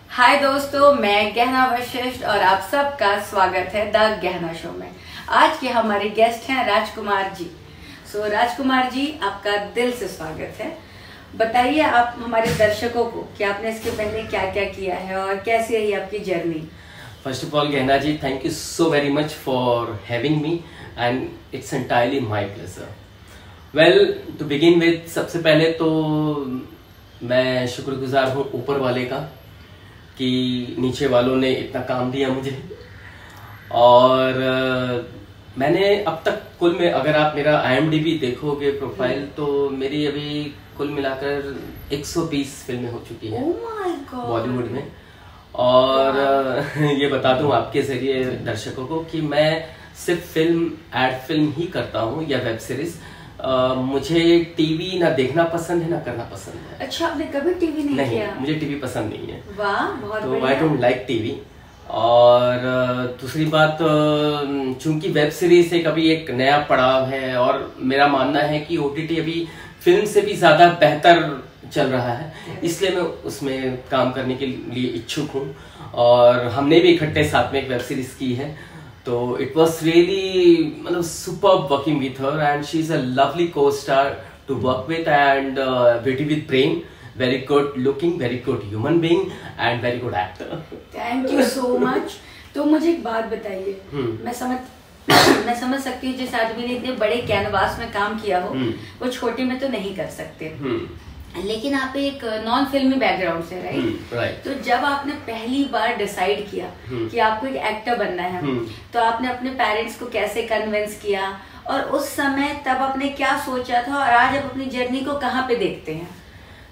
हाय दोस्तों, मैं गहना वशिष्ठ और आप सबका स्वागत है द गहना शो में। आज के हमारे गेस्ट हैं राजकुमार जी। राजकुमार जी, आपका दिल से स्वागत है। बताइए आप हमारे दर्शकों को कि आपने इसके पहले क्या क्या किया है और कैसी रही आपकी journey. First of all Gehna ji, thank you so very much for having me and it's entirely my pleasure. Well, to begin with, सबसे पहले तो मैं शुक्रगुजार हूँ ऊपर वाले का कि नीचे वालों ने इतना काम दिया मुझे। और मैंने अब तक कुल में, अगर आप मेरा IMDb देखोगे प्रोफाइल, तो मेरी अभी कुल मिलाकर 120 फिल्में हो चुकी हैं बॉलीवुड में। और ये बता दूं आपके जरिए दर्शकों को कि मैं सिर्फ फिल्म, एड फिल्म ही करता हूँ या वेब सीरीज। मुझे टीवी ना देखना पसंद है ना करना पसंद है। अच्छा, आपने कभी टीवी नहीं किया? मुझे टीवी पसंद नहीं है। वाह, बहुत तो आई डोंट लाइक टीवी। और दूसरी बात, चूंकि वेब सीरीज एक अभी एक नया पड़ाव है और मेरा मानना है कि OTT अभी फिल्म से भी ज्यादा बेहतर चल रहा है, इसलिए मैं उसमें काम करने के लिए इच्छुक हूँ। और हमने भी इकट्ठे साथ में एक वेब सीरीज की है, तो इट वॉज रियली मतलब superb working with her and she is a lovely co star to work with and beauty with brain, very good looking, very good human being and very good actor. Thank you so much. तो मुझे एक बात बताइए, मैं समझ सकती हूँ जिस आदमी ने इतने बड़े कैनवास में काम किया हो वो छोटे में तो नहीं कर सकते, लेकिन आप एक नॉन फिल्मी बैकग्राउंड से, राइट? तो जब आपने पहली बार डिसाइड किया कि आपको एक एक्टर बनना है, तो आपने अपने पेरेंट्स को कैसे कन्विंस किया और उस समय तब आपने क्या सोचा था और आज आप अपनी जर्नी को कहाँ पे देखते हैं?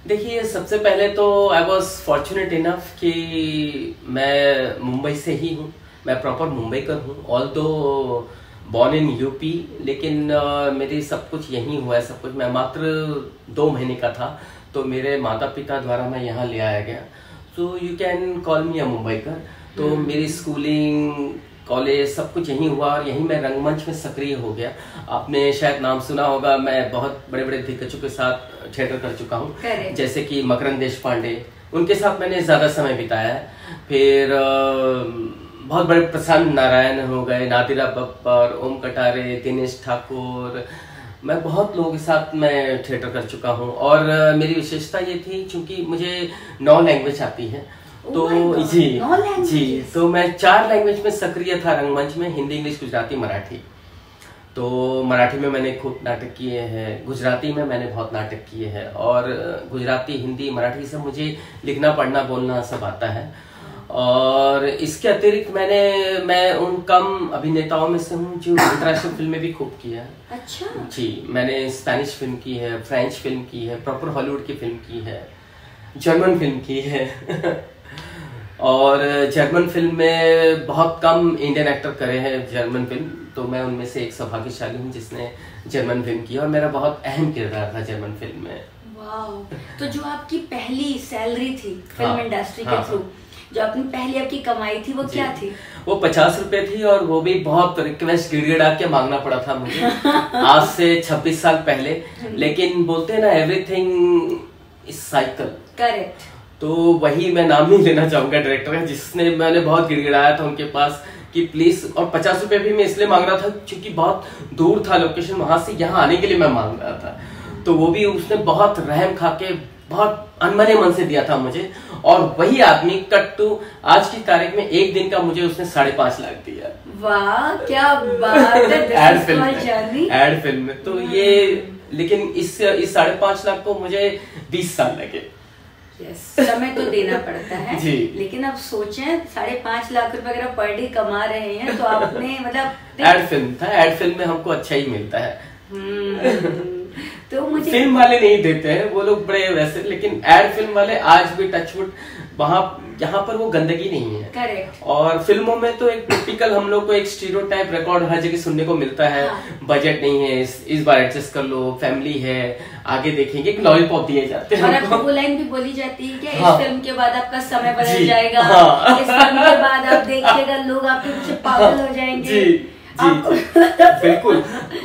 देखिए, सबसे पहले तो आई वॉज फॉर्चुनेट इनफ कि मैं मुंबई से ही हूँ। मैं प्रॉपर मुंबई का हूँ, ऑल्दो बॉर्न इन यूपी, लेकिन मेरी सब कुछ यहीं हुआ है। सब कुछ, मैं मात्र 2 महीने का था तो मेरे माता पिता द्वारा मैं यहाँ ले आया गया। So you can call me a Mumbai का। तो मेरी स्कूलिंग, कॉलेज, सब कुछ यहीं हुआ और यहीं मैं रंगमंच में सक्रिय हो गया। आपने शायद नाम सुना होगा, मैं बहुत बड़े बड़े दिग्गजों के साथ थिएटर कर चुका हूँ, जैसे कि मकरंद देशपांडे, उनके साथ मैंने ज्यादा समय बिताया है। फिर बहुत बड़े प्रशांत नारायण हो गए, नादिरा बब्बर, ओम कटारे, दिनेश ठाकुर, मैं बहुत लोगों के साथ मैं थिएटर कर चुका हूँ। और मेरी विशेषता ये थी, चूंकि मुझे 9 लैंग्वेज आती है, तो जी, तो मैं 4 लैंग्वेज में सक्रिय था रंगमंच में, हिंदी, इंग्लिश, गुजराती, मराठी। तो मराठी में मैंने खूब नाटक किए हैं, गुजराती में मैंने बहुत नाटक किए हैं, और गुजराती, हिंदी, मराठी सब मुझे लिखना, पढ़ना, बोलना सब आता है। और इसके अतिरिक्त मैं उन कम अभिनेताओं में से हूँ जो इंटरनेशनल फिल्में भी खूब किया है। अच्छा जी, मैंने स्पेनिश फिल्म की है, फ्रेंच फिल्म की है, प्रॉपर हॉलीवुड की फिल्म की है, जर्मन फिल्म की है और जर्मन फिल्म में बहुत कम इंडियन एक्टर करे हैं जर्मन फिल्म, तो मैं उनमें से एक सौभाग्यशाली हूँ जिसने जर्मन फिल्म की, और मेरा बहुत अहम किरदार था जर्मन फिल्म में। वाओ! तो जो आपकी पहली सैलरी थी फिल्म इंडस्ट्री के थ्रू, जो अपनी पहली आपकी कमाई थी, वो क्या थी? वो 50 रुपए थी, और वो भी बहुत रिक्वेस्ट गिड़गिड़ा के मांगना पड़ा था मुझे आज से 26 साल पहले। लेकिन बोलते हैं ना, एवरीथिंग इज साइकिल, करेक्ट। तो वही, मैं नाम नहीं लेना चाहूंगा डायरेक्टर का, जिसने मैंने बहुत गिड़गिड़ाया था उनके पास कि प्लीज। और 50 रुपए भी मैं इसलिए मांग रहा था क्योंकि बहुत दूर था लोकेशन, वहां से यहाँ आने के लिए मैं मांग रहा था। तो वो भी उसने बहुत रहम खा के बहुत अनमने मन से दिया था मुझे। और वही आदमी कट टू आज की तारीख में 1 दिन का मुझे उसने 5.5 लाख दिया। वाह, क्या बात है! एड फिल्म में तो ये, लेकिन इस 5.5 लाख को मुझे 20 साल लगे। समय तो देना पड़ता है जी। लेकिन अब सोचें, 5.5 लाख रुपए अगर पर डे कमा रहे हैं तो आपने मतलब एड फिल्म था, एड फिल्म में हमको अच्छा ही मिलता है। तो मुझे फिल्म वाले नहीं देते हैं, वो लोग बड़े वैसे, लेकिन एड फिल्म वाले आज भी टचवुड, वहां यहाँ पर वो गंदगी नहीं है। करेक्ट। और फिल्मों में तो एक टिपिकल हम लोग को एक स्टीरियोटाइप रिकॉर्ड हर जगह सुनने को मिलता है। बजट नहीं है, इस बार एडजस्ट कर लो, फैमिली है, आगे देखेंगे, एक लॉलीपॉप दिए जाते हैं। और आपको वो लाइन भी बोली जाती है कि इस फिल्म के बाद आपका समय बदल जाएगा, इस फिल्म के बाद आप देखिएगा लोग आपके पीछे पागल हो जाएंगे। बिल्कुल।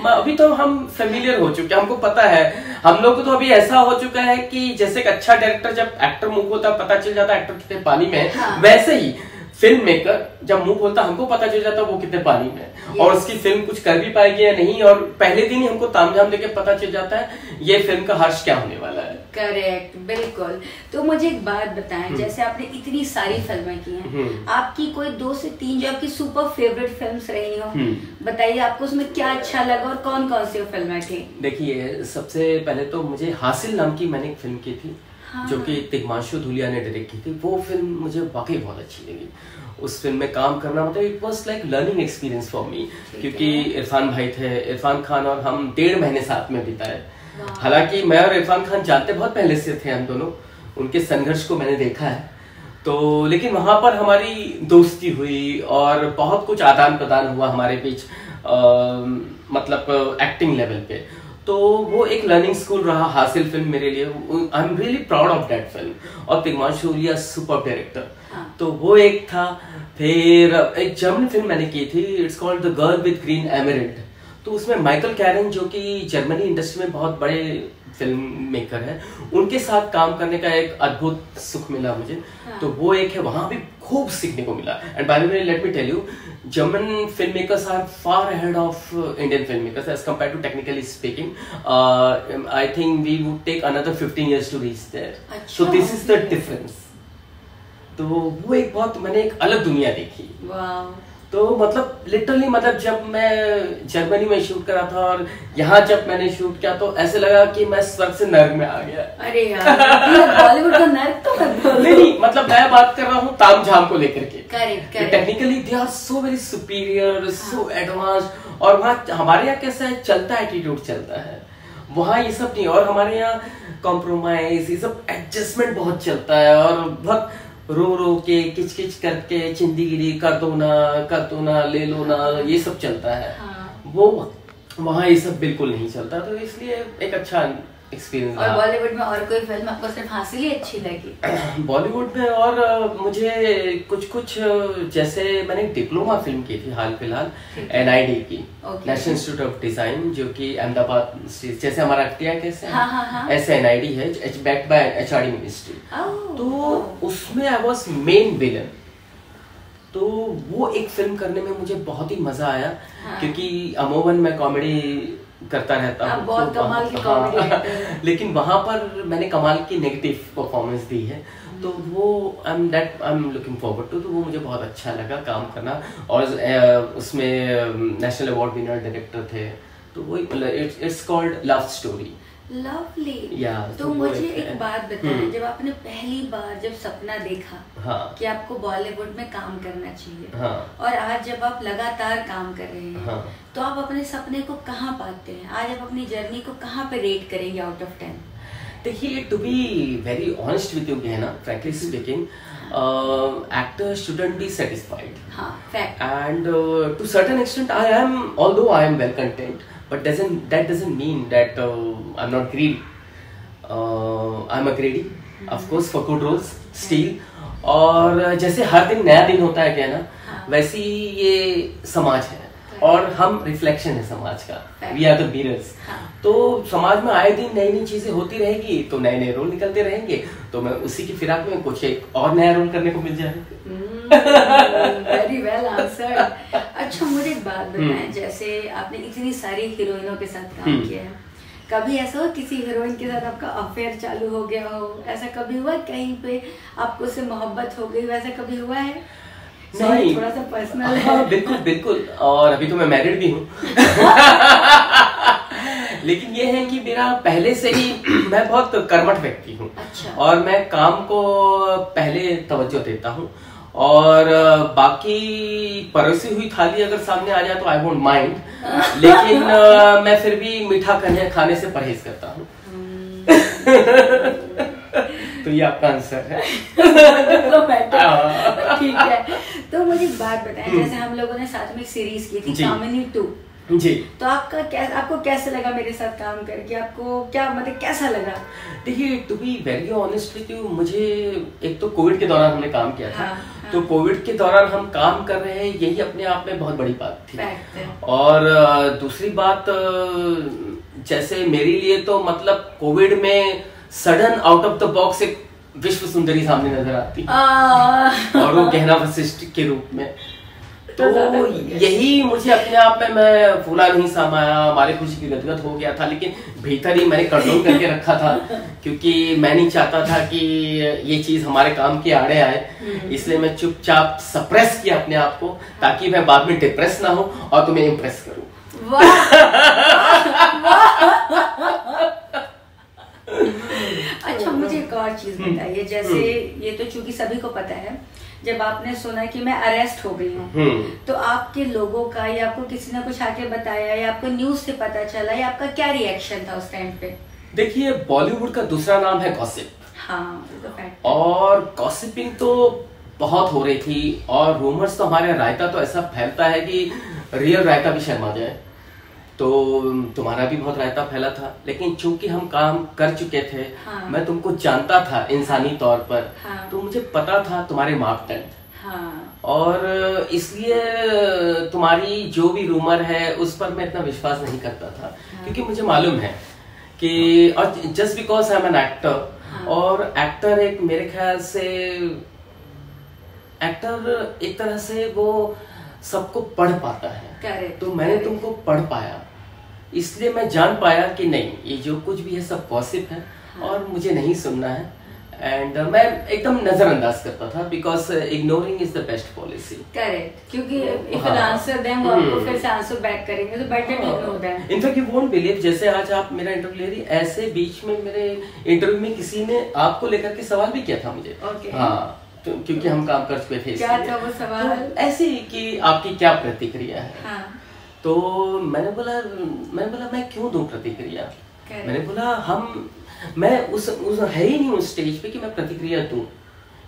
अभी तो हम फेमिलियर हो चुके हैं, हमको पता है। हम लोग को तो अभी ऐसा हो चुका है कि जैसे एक अच्छा डायरेक्टर जब एक्टर मुंह खोलता पता चल जाता है एक्टर कितने पानी में है, हाँ। वैसे ही फिल्म मेकर जब मुंह खोलता हमको पता चल जाता वो कितने पानी में है, और उसकी फिल्म कुछ कर भी पाएगी या नहीं, और पहले दिन ही हमको तामझाम लेके पता चल जाता है ये फिल्म का हर्ष क्या होने वाला है। करेक्ट, बिल्कुल। तो मुझे एक बात बताएं, जैसे आपने इतनी सारी फिल्में की हैं, आपकी कोई 2 से 3 जो आपकी सुपर फेवरेट फिल्म्स रही हो, बताइए आपको उसमें क्या अच्छा लगा और कौन कौन सी फिल्में थी? देखिए, सबसे पहले तो मुझे हासिल नाम की मैंने एक फिल्म की थी, हाँ। जो कि तिग्मांशु धूलिया ने डायरेक्ट की थी। वो फिल्म मुझे वाकई बहुत अच्छी लगी। उस फिल्म में काम करना मतलब it was like learning experience for me, क्योंकि इरफान भाई थे, इरफान खान और हम 1.5 महीने साथ में बिताए। हालांकि मैं और इरफान खान जानते बहुत पहले से थे, हम दोनों उनके संघर्ष को मैंने देखा है, तो लेकिन वहां पर हमारी दोस्ती हुई और बहुत कुछ आदान प्रदान हुआ हमारे बीच, मतलब एक्टिंग लेवल पे। तो वो एक लर्निंग स्कूल रहा हासिल फिल्म मेरे लिए। I am really proud of that film. और तिग्मांशु धूलिया सुपर डायरेक्टर, तो वो एक था। फिर एक जर्मन फिल्म मैंने की थी, it's called the girl with green emerald. तो उसमें माइकल कैरन, जो कि जर्मनी इंडस्ट्री में बहुत बड़े फिल्म मेकर है, उनके साथ काम करने का एक अद्भुत सुख मिला मुझे। तो वो एक है, वहां भी खूब सीखने को मिला। And by the way let me tell you, German filmmakers are far ahead of Indian filmmakers as compared to technically speaking. I think we would take another 15 years to reach there. So this is the difference. तो वो एक बहुत मैंने एक अलग दुनिया देखी। Wow. तो मतलब लिटरली, मतलब जब मैं जर्मनी में शूट करा था और यहाँ जब मैंने शूट किया तो ऐसे लगा कि मैं स्वर्ग से नर्क में आ गया। अरे यार, बॉलीवुड का नर्क तो मत बोलो। नहीं, मतलब मैं बात कर रहा हूँ तामझाम को लेकर के। Correct. Technically they are so very superior, so advance. और वहाँ हमारे यहाँ कैसा है, चलता एटीट्यूड चलता है, वहाँ ये सब नहीं। और हमारे यहाँ कॉम्प्रोमाइज, ये सब एडजस्टमेंट बहुत चलता है, और बहुत रो रो के किच किच करके चिंदीगिरी कर दो ना, ले लो ना, ये सब चलता है। हाँ। वो वहाँ ये सब बिल्कुल नहीं चलता, तो इसलिए एक अच्छा एक्सपीरियंस। और बॉलीवुड में और कोई फिल्म आपको सिर्फ हासिल ही अच्छी लगी? बॉलीवुड में और मुझे कुछ जैसे मैंने डिप्लोमा फिल्म की थी हाल फिलहाल, NID की, नेशनल इंस्टीट्यूट ऑफ डिजाइन, जो कि अहमदाबाद, जैसे हमारा ITI कैसे ऐसे NID है, बैक्ड बाय HRD मिनिस्ट्री। तो उसमें आई वाज मेन विलन। तो वो एक फिल्म करने में मुझे बहुत ही मजा आया, क्योंकि अमूमन मैं कॉमेडी करता रहता हूँ, बहुत कमाल की कॉमेडी लेकिन वहां पर मैंने कमाल की नेगेटिव परफॉर्मेंस दी है। तो वो I am looking forward to. तो वो मुझे बहुत अच्छा लगा काम करना। और उसमें नेशनल अवार्ड विनर डायरेक्टर थे, तो वो it's called love story. Lovely. तो मुझे एक बात बताएं, जब आपने पहली बार जब सपना देखा, हाँ, कि आपको बॉलीवुड में काम करना चाहिए, हाँ, और आज जब आप लगातार काम कर रहे हैं, हाँ, तो आप अपने सपने को कहाँ पाते हैं? आज आप अपनी जर्नी को कहाँ पे रेट करेंगे आउट ऑफ 10? देखिए, to be very honest with you ना, frankly speaking, actor shouldn't be satisfied. Fact. And to certain extent, although I am well content, but that doesn't mean that I'm not greedy. I'm a greedy, of course, for good roles still. और जैसे हर दिन नया दिन होता है क्या ना, वैसे ही ये समाज है, और हम रिफ्लेक्शन है समाज का। We are the mirrors. तो समाज में आए दिन नई नई चीजें होती रहेगी, तो नए नए रोल निकलते रहेंगे, तो मैं उसी की फिराक में कुछ एक और नया रोल करने को मिल जाएगा। Very well answered. अच्छा, मुझे एक बात बताएं, जैसे आपने इतनी सारी हीरोइनों के साथ काम किया है, कभी ऐसा हो किसी हीरोइन के साथ आपका अफेयर चालू हो गया हो? ऐसा कभी हुआ कहीं पे आपको उससे मोहब्बत हो गई, वैसा कभी हुआ है? नहीं, थोड़ा सा पर्सनल है। बिल्कुल बिल्कुल। और अभी तो मैं मैरिड भी हूँ। लेकिन ये है कि मेरा पहले से ही मैं बहुत कर्मठ व्यक्ति हूँ। अच्छा। और मैं काम को पहले तवज्जो देता हूँ, और बाकी परोसी हुई थाली अगर सामने आ जाए तो आई वोंट माइंड, लेकिन मैं फिर भी मीठा खाने से परहेज करता हूँ। तो ये आपका आंसर है। ठीक है। तो मुझे एक बात बताएं, जैसे हम लोगों ने साथ में एक सीरीज की थी कामिनी 2, जी, तो आपको कैसे लगा मेरे साथ काम करके? आपको क्या मतलब कैसा लगा? देखिए, to be very honest with you, मुझे एक तो कोविड के दौरान हमने काम किया था, तो कोविड के दौरान हम काम कर रहे हैं, यही अपने आप में बहुत बड़ी बात थी। और दूसरी बात, जैसे मेरे लिए तो मतलब कोविड में sudden out of the box एक विश्व सुंदरी सामने नजर आती और वो गहना वशिष्ठ के रूप में, तो यही मुझे अपने आप में, मैं फूला नहीं समाया, हमारे खुशी की गदगद हो गया था, लेकिन भीतर ही मैंने कंट्रोल करके रखा था, क्योंकि मैं नहीं चाहता था कि ये चीज हमारे काम के आड़े आए, इसलिए मैं चुपचाप सप्रेस किया अपने आप को, ताकि मैं बाद में डिप्रेस ना हो और तुम्हें इम्प्रेस करूं। अच्छा, मुझे एक और चीज बताइए, जैसे ये तो चूंकि सभी को पता है, जब आपने सुना कि मैं अरेस्ट हो गई हूँ, तो आपके लोगों का, या आपको किसी ने कुछ आके बताया, या आपको न्यूज से पता चला, या आपका क्या रिएक्शन था उस टाइम पे? देखिए, बॉलीवुड का दूसरा नाम है गॉसिप। हाँ, और गॉसिपिंग तो बहुत हो रही थी, और रूमर्स तो हमारे रायता तो ऐसा फैलता है कि रियल रायता भी शर्मा जाए। तो तुम्हारा भी बहुत रायता फैला था, लेकिन चूंकि हम काम कर चुके थे, हाँ। मैं तुमको जानता था इंसानी तौर पर, हाँ। तो मुझे पता था तुम्हारे मापदंड, हाँ। और इसलिए तुम्हारी जो भी रूमर है उस पर मैं इतना विश्वास नहीं करता था। हाँ। क्योंकि मुझे मालूम है कि, और just because I am an actor, और एक्टर एक, मेरे ख्याल से एक्टर एक तरह से वो सबको पढ़ पाता है, तो मैंने तुमको पढ़ पाया, इसलिए मैं जान पाया कि नहीं, ये जो कुछ भी है सब गॉसिप है। हाँ। और मुझे नहीं सुनना है, एंड मैं एकदम नजरअंदाज करता था, because ignoring is the best policy. Correct, क्योंकि इफ यू आंसर देम, वो आपको फिर से आंसर बैक करेंगे, तो better to ignore them. In fact you won't believe, जैसे आज आप मेरा इंटरव्यू ले रही, ऐसे बीच में मेरे इंटरव्यू में किसी ने आपको लेकर के सवाल भी किया था मुझे। हाँ, तो क्योंकि हम काम कर चुके थे। क्या था वो सवाल? तो ऐसे ही कि आपकी क्या प्रतिक्रिया है। हाँ। तो मैंने बोला मैं क्यों दूं प्रतिक्रिया। मैंने बोला मैं उस है ही नहीं उस स्टेज पे कि मैं प्रतिक्रिया दूं,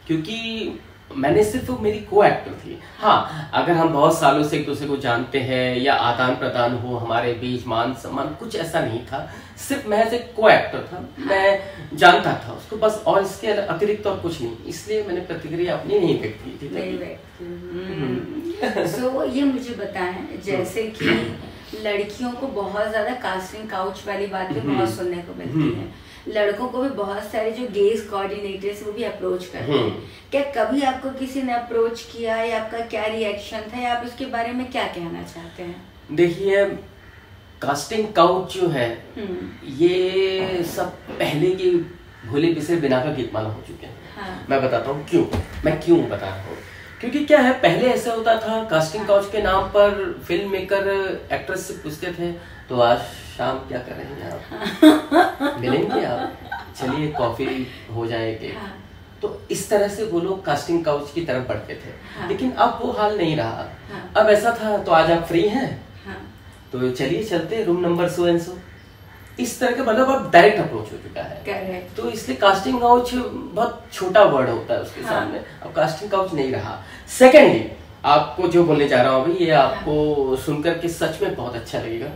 क्योंकि मैंने सिर्फ मेरी को एक्टर थी। हाँ, अगर हम बहुत सालों से एक दूसरे को जानते हैं या आदान प्रदान हो हमारे बीच, मान सम्मान, कुछ ऐसा नहीं था, सिर्फ मैं एज ए को एक्टर था, मैं जानता था उसको बस, और इसके अतिरिक्त और कुछ नहीं, इसलिए मैंने प्रतिक्रिया अपनी नहीं व्यक्त की थी। सो ये मुझे बताएं, जैसे कि लड़कियों को बहुत ज्यादा कास्टिंग काउच वाली बातें बहुत सुनने को मिलती है, लड़कों को भी बहुत सारे जो गेज कोऑर्डिनेटर्स वो भी अप्रोच करते हैं, क्या कभी आपको किसी ने अप्रोच किया, या आपका क्या रिएक्शन था, या आप इसके बारे में क्या कहना चाहते हैं? देखिए, कास्टिंग काउच जो है, ये सब पहले की भूले बिसरे बिना का गीत माला हो चुके हैं। हाँ। मैं बताता हूँ क्यों, मैं क्यों बता रहा हूँ, क्योंकि क्या है, पहले ऐसा होता था, कास्टिंग काउच के नाम पर फिल्म मेकर एक्ट्रेस से पूछते थे, तो आज शाम क्या कर रहे हैं आप, मिलेंगे आप, चलिए कॉफी हो जाएगी। हाँ। तो इस तरह से वो लोग कास्टिंग काउच की तरफ बढ़ते थे। हाँ। लेकिन अब वो हाल नहीं रहा। हाँ। अब ऐसा था, तो आज आप फ्री हैं? हाँ। तो चलिए चलते, room number so and so, इस तरह का, मतलब अब डायरेक्ट अप्रोच हो चुका है। तो इसलिए कास्टिंग काउच बहुत छोटा वर्ड होता है उसके सामने, अब कास्टिंग काउच नहीं रहा। सेकेंडली, आपको जो बोलने जा रहा हूँ अभी, ये आपको सुनकर के सच में बहुत अच्छा लगेगा।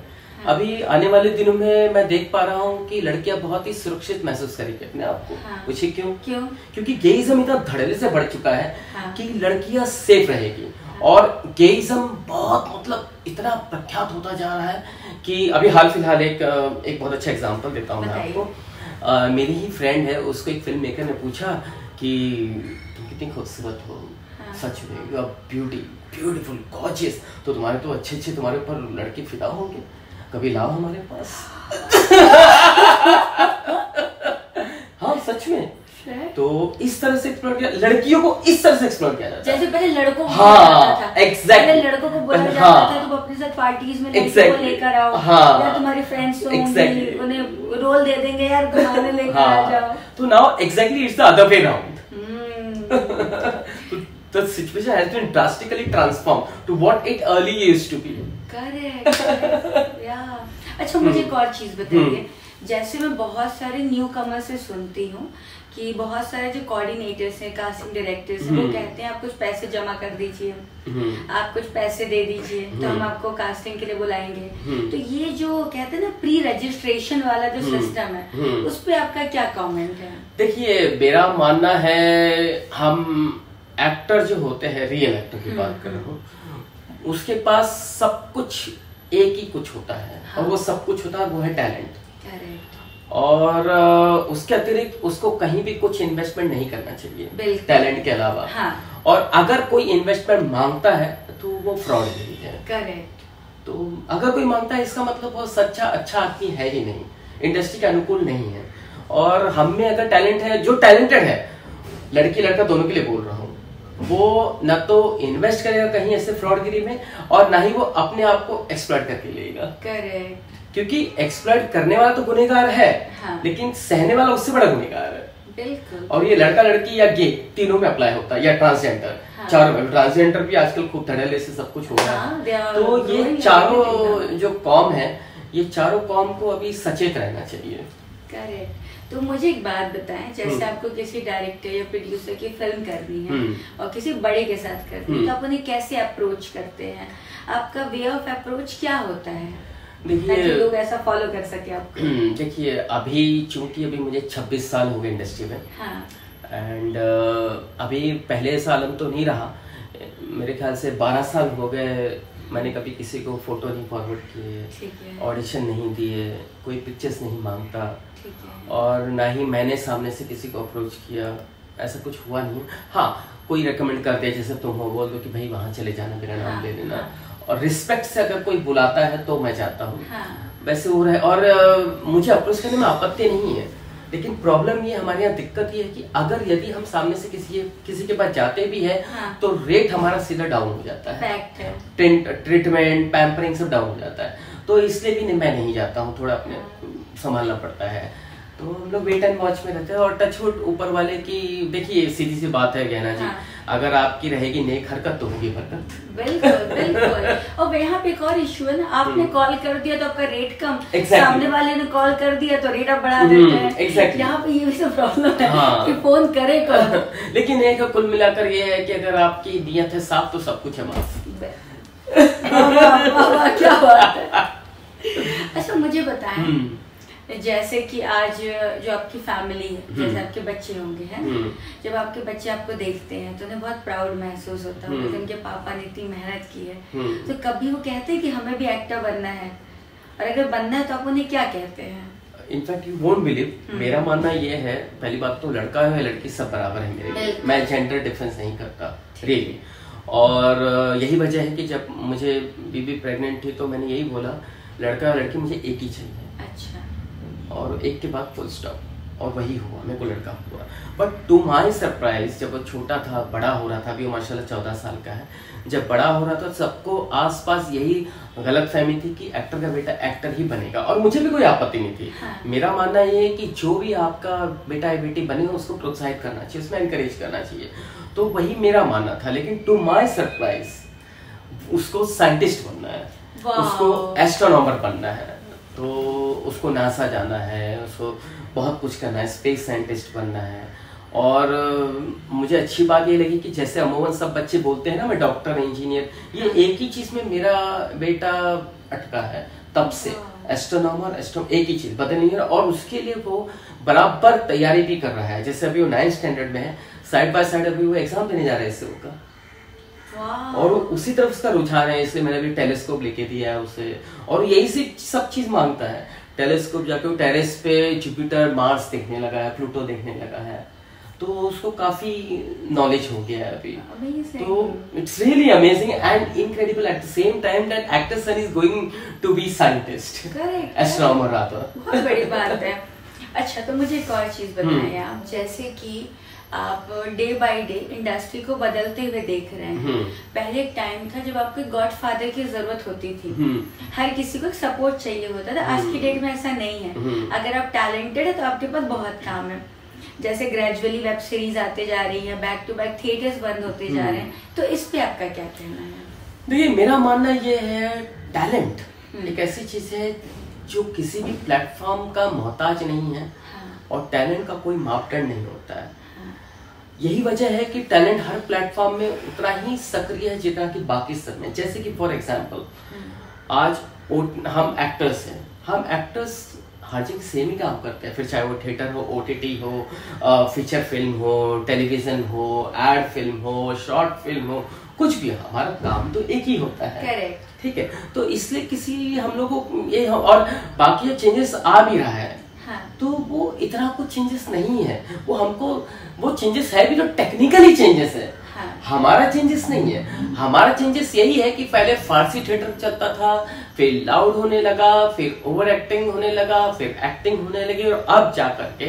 अभी आने वाले दिनों में मैं देख पा रहा हूँ कि लड़कियां बहुत ही सुरक्षित महसूस करेंगी अपने आप को। पूछिए क्यों? क्योंकि गेइज्म इतना धड़ल्ले से बढ़ चुका है कि लड़कियां सेफ रहेगी, और गेइज्म बहुत मतलब इतना प्रख्यात होता जा रहा है कि अभी हाल फिलहाल एक बहुत अच्छा एग्जांपल देता हूँ मैं आपको। मेरी ही फ्रेंड है, उसको एक फिल्म मेकर ने पूछा कि तुम कितनी खूबसूरत हो, सच में यू आर ब्यूटीफुल गॉर्जियस, तो तुम्हारे तो अच्छे तुम्हारे ऊपर लड़के फिदा होंगे, कभी लाओ हमारे पास। हाँ सच में। तो इस तरह से एक्सप्लोर किया, लड़कियों को इस तरह से एक्सप्लोर किया जाता है, जैसे पहले लड़कों को हाँ एग्जैक्टली लड़कों को बोला जाता था, तुम अपने साथ पार्टीज में लड़कियों को लेकर आओ, हाँ, या तुम्हारी फ्रेंड्स तो होंगी, उन्हें रोल दे देंगे यार, घुमाने लेकर आ जाओ। तो now exactly it's the other way round. The situation has been drastically transformed to what it earlier used to be. Correct. Yeah. अच्छा, मुझे एक और चीज बताइए, जैसे मैं बहुत सारे न्यू कमर से सुनती हूँ कि बहुत सारे जो कोऑर्डिनेटर्स हैं, कास्टिंग डायरेक्टर्स हैं, वो कहते हैं आप कुछ पैसे जमा कर दीजिए, आप कुछ पैसे दे दीजिए, तो हम आपको कास्टिंग के लिए बुलाएंगे। तो ये जो कहते हैं ना प्री रजिस्ट्रेशन वाला जो सिस्टम है, उस पे आपका क्या कमेंट है? देखिए, मेरा मानना है हम एक्टर जो होते हैं, रियल एक्टर की बात कर रहा हूँ, उसके पास सब कुछ एक ही कुछ होता है। हाँ। और वो सब कुछ होता है वो है टैलेंट। और उसके अतिरिक्त उसको कहीं भी कुछ इन्वेस्टमेंट नहीं करना चाहिए टैलेंट के अलावा। हाँ। और अगर कोई इन्वेस्टमेंट मांगता है तो वो फ्रॉड है। करेक्ट। तो अगर कोई मांगता है इसका मतलब वो सच्चा अच्छा आदमी है ही नहीं, इंडस्ट्री के अनुकूल नहीं है। और हम में अगर टैलेंट है, जो टैलेंटेड है, लड़की लड़का दोनों के लिए बोल रहा हूँ, वो न तो इन्वेस्ट करेगा कहीं ऐसे फ्रॉडगिरी में, और ना ही वो अपने आप को एक्सप्लॉइट करके लेगा। करेक्ट। क्योंकि एक्सप्लॉइट करने वाला तो गुनहगार है। हाँ। लेकिन सहने वाला उससे बड़ा गुनहगार है। बिल्कुल। और ये लड़का लड़की या गे तीनों में अप्लाई होता है, या ट्रांसजेंडर। हाँ। चारों में, ट्रांसजेंडर भी आजकल खूब धड़ल्ले से सब कुछ हो रहा है। हाँ, तो ये चारों जो कॉम है, ये चारों कॉम को अभी सचेत रहना चाहिए। करेक्ट। तो मुझे एक बात बताएं, जैसे आपको किसी डायरेक्टर या प्रोड्यूसर की फिल्म करनी है और किसी बड़े के साथ करनी है, तो आप उन्हें कैसे अप्रोच करते हैं? आपका वे ऑफ अप्रोच क्या होता है, देखिए लोग ऐसा फॉलो कर सके आपको? देखिए अभी चूंकि अभी मुझे 26 साल हो गए इंडस्ट्री में। हाँ। एंड अभी पहले साल तो नहीं रहा, मेरे ख्याल से 12 साल हो गए मैंने कभी किसी को फोटो नहीं फॉरवर्ड किए, ऑडिशन नहीं दिए, कोई पिक्चर्स नहीं मांगता, और ना ही मैंने सामने से किसी को अप्रोच किया, ऐसा कुछ हुआ नहीं। हाँ, कोई रेकमेंड कर दे, जैसे तुम हो, बोल दो कि भाई वहाँ चले जाना, मेरा नाम ले लेना, और रिस्पेक्ट से अगर कोई बुलाता है तो मैं जाता हूँ। वैसे वो रहे, और मुझे अप्रोच करने में आपत्ति नहीं है, लेकिन प्रॉब्लम ये हमारे यहाँ दिक्कत ये है कि अगर यदि हम सामने से किसी के पास जाते भी है, तो रेट हमारा सीधा डाउन हो जाता है, ट्रीटमेंट पैम्परिंग सब डाउन हो जाता है। तो इसलिए भी मैं नहीं जाता हूँ, थोड़ा अपने संभालना पड़ता है। तो हम लोग वेट एंड वॉच में रहते हैं, और टचवुड ऊपर वाले की, देखिए सीधी सी बात है गहना जी, अगर आपकी रहेगी नेक हरकत तो होगी बरकत। बिल्कुल बिल्कुल। और यहाँ पे एक और इशू है ना, आपने कॉल कर दिया तो आपका रेट कम, सामने वाले ने कॉल कर दिया तो रेट आप बढ़ा देते हैं। यहाँ पे ये भी तो प्रॉब्लम है कि फोन करे कौन। लेकिन एक कुल मिलाकर ये है कि अगर आपकी नीयत है साफ तो सब कुछ है माफ। क्या बात है। अच्छा मुझे बताएं, जैसे कि आज जो आपकी फैमिली है, जैसे आपके बच्चे होंगे, है ना, जब आपके बच्चे आपको देखते हैं तो उन्हें बहुत प्राउड महसूस होता है कि उनके पापा ने इतनी मेहनत की है। तो कभी वो कहते हैं कि हमें भी एक्टर बनना है, और अगर बनना है तो आप उन्हें क्या कहते हैं? इनफैक्ट यू वोंट बिलीव, मेरा मानना ये है, पहली बात तो लड़का है लड़की सब बराबर है मेरे लिए, मैं जेंडर डिफरेंस नहीं करता रियली। और यही वजह है कि जब मुझे बीबी प्रेग्नेंट थी तो मैंने यही बोला, लड़का और लड़की मुझे एक ही चाहिए। अच्छा। और एक के बाद फुल स्टॉप, और वही हुआ, मेरे को लड़का हुआ। बट टू माई सरप्राइज, जब वो छोटा था, बड़ा हो रहा था, अभी वो माशाल्लाह 14 साल का है, जब बड़ा हो रहा था सबको आसपास यही गलत फहमी थी कि एक्टर का बेटा एक्टर ही बनेगा, और मुझे भी कोई आपत्ति नहीं थी। हाँ। मेरा मानना ये है कि जो भी आपका बेटा या बेटी बनेगा उसको प्रोत्साहित करना चाहिए, उसमें एनकरेज करना चाहिए, तो वही मेरा मानना था। लेकिन टू माई सरप्राइज उसको साइंटिस्ट बनना है, उसको एस्ट्रोनॉमर बनना है, तो उसको नासा जाना है, उसको बहुत कुछ करना है, स्पेस साइंटिस्ट बनना है। और मुझे अच्छी बात ये लगी कि जैसे अमूमन सब बच्चे बोलते हैं ना मैं डॉक्टर इंजीनियर, ये एक ही चीज में मेरा बेटा अटका है तब से, एस्ट्रोनॉमर एक ही चीज बदल नहीं है, और उसके लिए वो बराबर तैयारी भी कर रहा है। जैसे अभी वो 9th स्टैंडर्ड में है, साइड बाय साइड अभी वो एग्जाम देने जा रहा है इससे का, और उसी तरफ उसका रुझान है। इसलिए मैंने भी टेलीस्कोप लेके दिया है उसे, और यही से सब चीज मांगता है। टेलीस्कोप जाके वो टेरेस पे जुपिटर मार्स देखने लगा है, प्लूटो देखने लगा है, तो उसको काफी नॉलेज हो गया है अभी। तो it's really amazing and incredible at the same time that actor son is going to be scientist, astronomer rather. बहुत बड़ी बात है। अच्छा तो मुझे एक और चीज बताएं आप, जैसे कि आप डे बाय डे इंडस्ट्री को बदलते हुए देख रहे हैं। पहले एक टाइम था जब आपको गॉडफादर की जरूरत होती थी, हर किसी को सपोर्ट चाहिए होता था। आज की डेट में ऐसा नहीं है, अगर आप टैलेंटेड है तो आपके पास बहुत काम है। जैसे ग्रेजुअली वेब सीरीज आते जा रही है, बैक टू बैक थिएटर्स बंद होते जा रहे हैं, तो इस पे आपका क्या कहना है? देखिए मेरा मानना ये है, टैलेंट एक ऐसी चीज है जो किसी भी प्लेटफॉर्म का मोहताज नहीं है, और टैलेंट का कोई मापदंड नहीं होता है। यही वजह है कि टैलेंट हर प्लेटफॉर्म में उतना ही सक्रिय है जितना कि बाकी सब में। जैसे कि फॉर एग्जांपल आज हम एक्टर्स हैं, हम एक्टर्स हर जगह सेम ही काम करते हैं, फिर चाहे वो थिएटर हो, OTT हो, फीचर फिल्म हो, टेलीविजन हो, एड फिल्म हो, शॉर्ट फिल्म हो, कुछ भी, हमारा काम तो एक ही होता है। करेक्ट। ठीक है, तो इसलिए किसी हम लोगों को ये, और बाकी चेंजेस आ भी रहा है, हाँ। तो वो इतना कुछ चेंजेस नहीं है, वो हमको वो चेंजेस है भी तो टेक्निकली चेंजेस है। हाँ। हमारा चेंजेस नहीं है, हमारा चेंजेस यही है कि पहले फारसी थिएटर चलता था, फिर लाउड होने लगा, फिर ओवर एक्टिंग होने लगा, फिर एक्टिंग होने लगी, और अब जा करके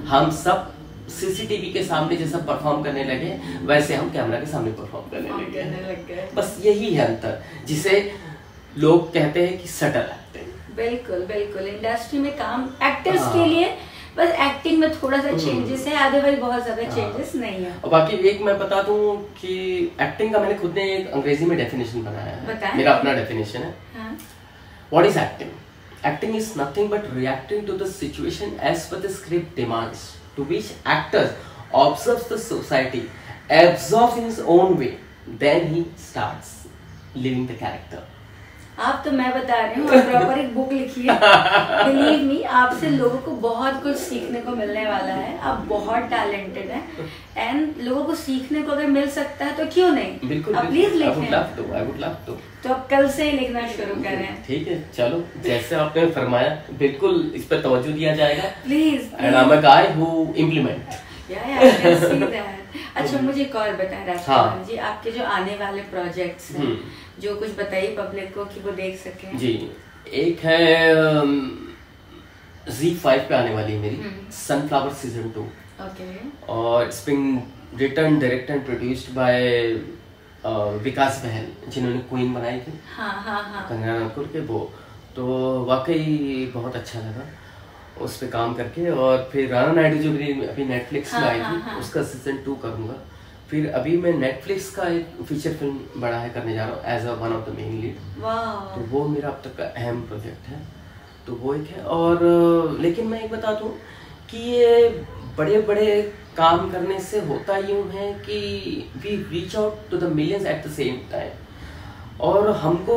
हम सब CCTV के सामने जैसा परफॉर्म करने लगे वैसे हम कैमरा के सामने परफॉर्म करने लग गए। बस यही है अंतर, जिसे लोग कहते हैं कि सटल एक्टिंग। बिल्कुल बिल्कुल, इंडस्ट्री में काम एक्टर्स के लिए बस एक्टिंग में थोड़ा सा चेंजेस है, अदरवाइज बहुत ज्यादा चेंजेस नहीं है। और बाकी एक मैं बता दूं कि एक्टिंग का मैंने खुद ने एक अंग्रेजी में डेफिनेशन बनाया है, मेरा अपना डेफिनेशन है। What is acting? Acting is nothing but reacting to the situation as per the script demands, to which actors observes the society, absorbs in his own way, then he starts living the character. आप तो मैं बता रही हूँ, proper एक book लिखी है, believe me, आपसे लोगों को बहुत कुछ सीखने को मिलने वाला है। आप बहुत टैलेंटेड हैं, एंड लोगों को सीखने को अगर मिल सकता है तो क्यों नहीं। बिल्कुल, आप प्लीज लिखें। I would love to। तो आप कल से ही लिखना शुरू करें। ठीक है, चलो जैसे आपने फरमाया, बिल्कुल इस पर तवज्जो दिया जाएगा। Please. And I'm a guy who implement। I can see that। अच्छा, मुझे एक और बताएं राजकुमार जी, आपके जो आने वाले प्रोजेक्ट्स हैं, जो कुछ बताइए पब्लिक को कि वो देख सकें। जी, एक है Z5 पे आने वाली है मेरी सनफ्लावर सीजन 2। ओके। और it's been written, direct and produced by Vikas Bahl, जिन्होंने क्वीन बनाई थी। हाँ। कंगना रनौत के, वो तो वाकई बहुत अच्छा लगा उस पे काम करके। और फिर राणा नायडू जो अभी नेटफ्लिक्स में आई थी, उसका सीजन 2 करूंगा। फिर अभी मैं नेटफ्लिक्स का एक फीचर फिल्म बड़ा है करने जा रहा हूँ as a one of the main lead, तो वो मेरा अब तक का अहम प्रोजेक्ट है, तो वो एक है। और लेकिन मैं एक बता दूं कि ये बड़े बड़े काम करने से होता यूं है कि we reach out to the millions at the same time, और हमको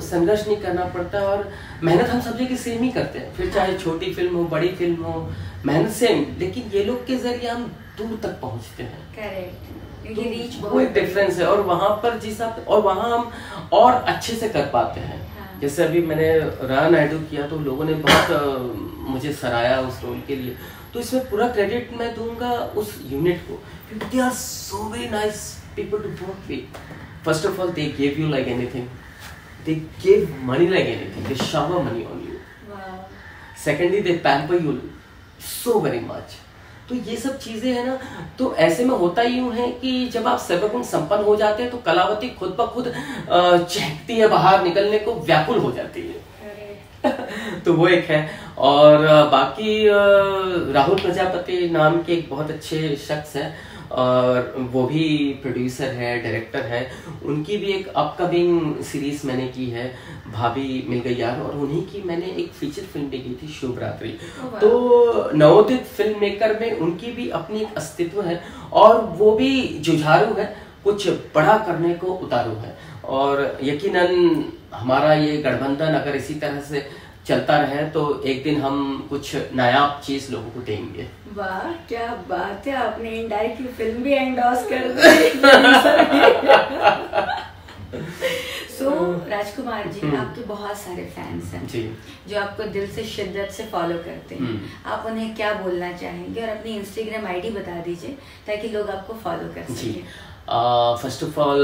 संघर्ष नहीं करना पड़ता, और मेहनत हम सब जगह सेम ही करते हैं, फिर चाहे छोटी फिल्म हो, बड़ी फिल्म हो, मेहनत सेम, लेकिन ये लोग के जरिए हम दूर तक पहुंचते हैं। करेक्ट। तो वो एक डिफरेंस है, और वहाँ पर जिस और वहाँ हम और अच्छे से कर पाते हैं। हाँ। जैसे अभी मैंने राणा नायडू किया तो लोगों ने बहुत मुझे सराहा उस रोल के लिए, तो इसमें पूरा क्रेडिट मैं दूंगा उस यूनिट को, क्योंकि they are so very nice people to work with. First of all, they gave you like anything. They gave money like anything. They shower money on you. Wow. Secondly, they pamper you so very much. तो ये सब चीजें है ना, तो ऐसे में होता यूं है कि जब आप सर्वगुण संपन्न हो जाते हैं तो कलावती खुद ब खुद चहकती है, बाहर निकलने को व्याकुल हो जाती है। तो वो एक है। और बाकी राहुल प्रजापति नाम के एक बहुत अच्छे शख्स हैं, और वो भी प्रोड्यूसर है, डायरेक्टर है, उनकी भी एक अपकमिंग सीरीज मैंने की है, भाभी मिल गई यार, और उन्हीं की मैंने एक फीचर फिल्म भी की थी, शुभ रात्रि। तो नवोदित फिल्म मेकर में उनकी भी अपनी एक अस्तित्व है, और वो भी जुझारू है, कुछ बड़ा करने को उतारू है, और यकीनन हमारा ये गठबंधन अगर इसी तरह से चलता रहे तो एक दिन हम कुछ नायाब चीज लोगों को देंगे। वाह, क्या बात है, आपने इनडायरेक्टली फिल्म भी एंडोर्स कर दी। सो राजकुमार जी, आपके बहुत सारे फैंस हैं जी, जो आपको दिल से शिद्दत से फॉलो करते हैं, आप उन्हें क्या बोलना चाहेंगे? और अपनी इंस्टाग्राम आईडी बता दीजिए ताकि लोग आपको फॉलो कर सकें। फर्स्ट ऑफ ऑल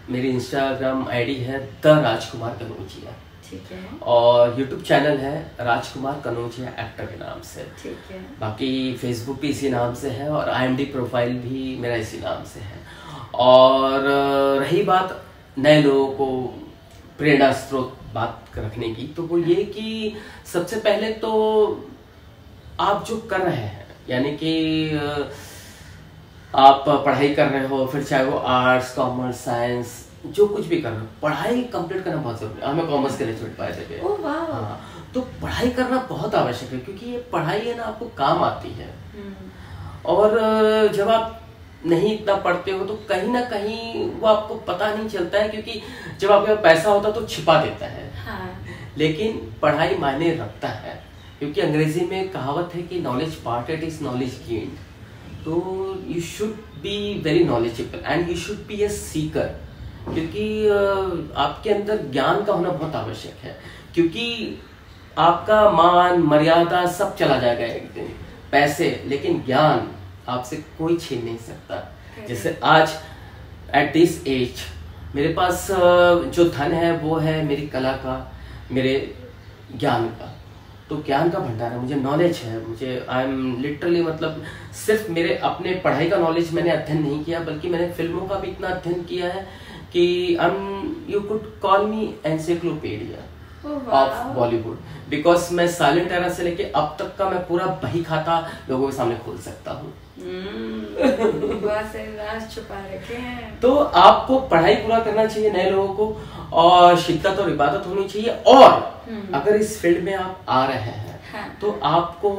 मेरी इंस्टाग्राम आईडी है द राजकुमार कनौजिया, ठीक है, और यूट्यूब चैनल है राजकुमार कनौजिया एक्टर के नाम से, ठीक है। बाकी फेसबुक भी इसी नाम से है, और IMDb प्रोफाइल भी मेरा इसी नाम से है। और रही बात नए लोगों को प्रेरणा स्रोत बात रखने की, तो वो ये कि सबसे पहले तो आप जो कर रहे हैं, यानी कि आप पढ़ाई कर रहे हो, फिर चाहे वो आर्ट्स, कॉमर्स, साइंस, जो कुछ भी कर रहे हो, पढ़ाई कंप्लीट करना बहुत जरूरी है। हमें कॉमर्स ग्रेजुएट पाए थे। हाँ, तो पढ़ाई करना बहुत आवश्यक है, क्योंकि ये पढ़ाई है ना, आपको काम आती है। और जब आप नहीं इतना पढ़ते हो तो कहीं ना कहीं वो आपको पता नहीं चलता है, क्योंकि जब आपके पास पैसा होता तो छिपा देता है। हाँ। लेकिन पढ़ाई मायने रखता है, क्योंकि अंग्रेजी में कहावत है कि knowledge parted is knowledge gained. तो you should be very knowledgeable and you should be a seeker, क्योंकि आपके अंदर ज्ञान का होना बहुत आवश्यक है, क्योंकि आपका मान मर्यादा सब चला जाएगा एक दिन, पैसे, लेकिन ज्ञान आपसे कोई छीन नहीं सकता। जैसे आज एट दिस एज मेरे पास जो धन है वो है मेरी कला का, मेरे ज्ञान का। तो ज्ञान का भंडार है, मुझे नॉलेज है, मुझे आई एम लिटरली, मतलब सिर्फ मेरे अपने पढ़ाई का नॉलेज मैंने अध्ययन नहीं किया, बल्कि मैंने फिल्मों का भी इतना अध्ययन किया है कि you could call me encyclopedia of Bollywood, because मैं साइलेंट एरा से लेके अब तक का मैं पूरा बही खाता लोगों के सामने खोल सकता हूँ। छुपा रखे हैं। तो आपको पढ़ाई पूरा करना चाहिए नए लोगों को, और शिद्दत और इबादत होनी चाहिए। और अगर इस फील्ड में आप आ रहे हैं, हाँ। तो आपको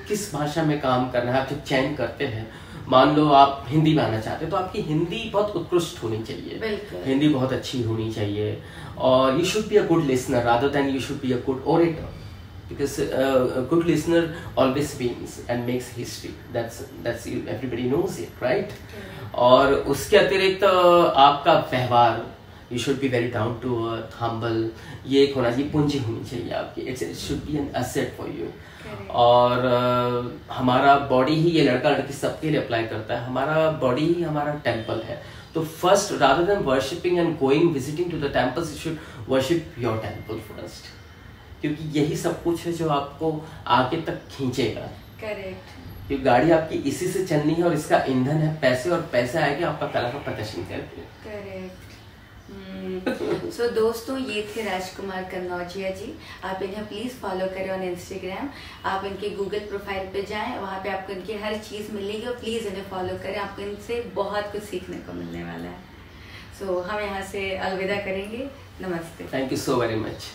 किस भाषा में काम करना है, आप जब चयन करते हैं, मान लो आप हिंदी में आना चाहते हैं तो आपकी हिंदी बहुत उत्कृष्ट होनी चाहिए, हिंदी बहुत अच्छी होनी चाहिए, और you should be a good listener rather than you should be a good orator, because a good listener always wins and makes history. That's everybody knows it, right? और उसके अतिरिक्त आपका व्यवहार, you should be very down to earth, humble, ये एक होना चाहिए, पूंजी होनी चाहिए आपकी, it should be an asset for you. और हमारा बॉडी ही, ये लड़का लड़की सबके लिए अप्लाई करता है, हमारा बॉडी ही हमारा टेम्पल है। तो first rather than worshipping and going visiting to the temples, you should worship your temple first, क्योंकि यही सब कुछ है जो आपको आगे तक खींचेगा। करेक्ट। क्योंकि गाड़ी आपकी इसी से चलनी है और इसका ईंधन है पैसे, और पैसे आएंगे आपका कला का प्रदर्शन करके। करेक्ट। सो दोस्तों, ये थे राजकुमार कन्नौजिया जी। आप इन्हें प्लीज फॉलो करें ऑन इंस्टाग्राम, आप इनके गूगल प्रोफाइल पे जाएं, वहाँ पे आपको इनकी हर चीज मिलेगी, और प्लीज इन्हें फॉलो करें, आपको इनसे बहुत कुछ सीखने को मिलने वाला है। सो हम यहाँ से अलविदा करेंगे। नमस्ते। Thank you so very much.